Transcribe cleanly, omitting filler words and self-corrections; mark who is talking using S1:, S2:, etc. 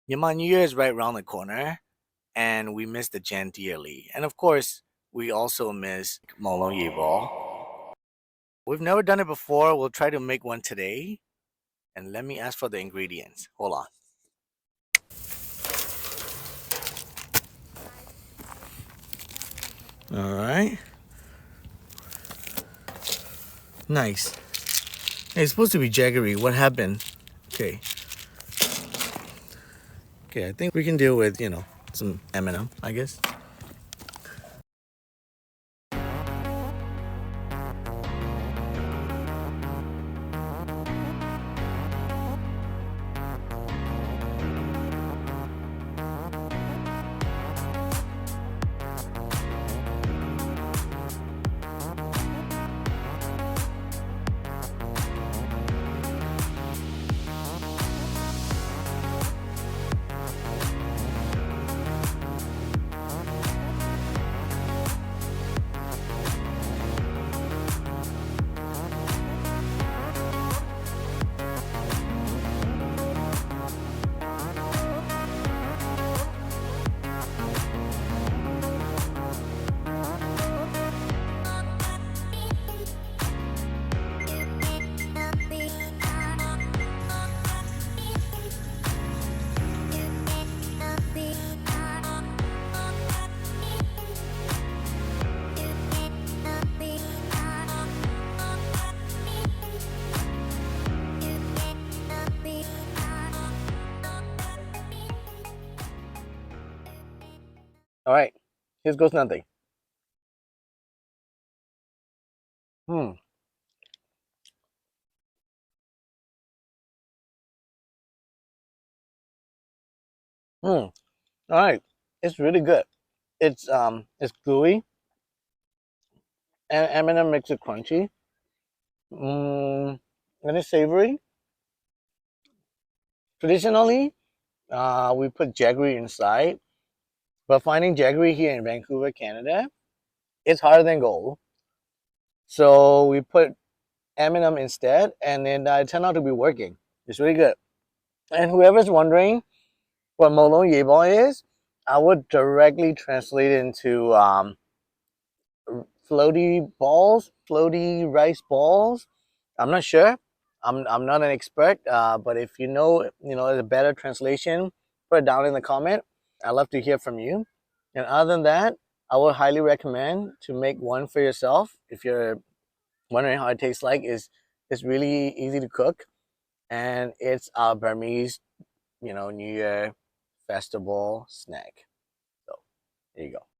S1: Myanmar New Year is right around the corner, and we miss the Jan dearly. And of course, we also miss Molo Yebol. We've never done it before. We'll try to make one today. And let me ask for the ingredients. Hold on. All right. Nice. Hey, it's supposed to be jaggery. What happened? Okay. Okay, I think we can deal with, some M&M, I guess. All right. Here goes nothing. Hmm. Hmm. All right. It's really good. It's gooey, and M&M makes it crunchy. Mm, and it's savory. Traditionally, we put jaggery inside, but finding jaggery here in Vancouver, Canada, it's harder than gold. So we put M&M instead, and then it turned out to be working. It's really good. And whoever's wondering what Molo Yebol is, I would directly translate it into floaty balls, floaty rice balls. I'm not sure. I'm not an expert, but if a better translation, put it down in the comment. I'd love to hear from you. And other than that, I would highly recommend to make one for yourself if you're wondering how it tastes like. It's really easy to cook, and it's a Burmese, New Year festival snack. So there you go.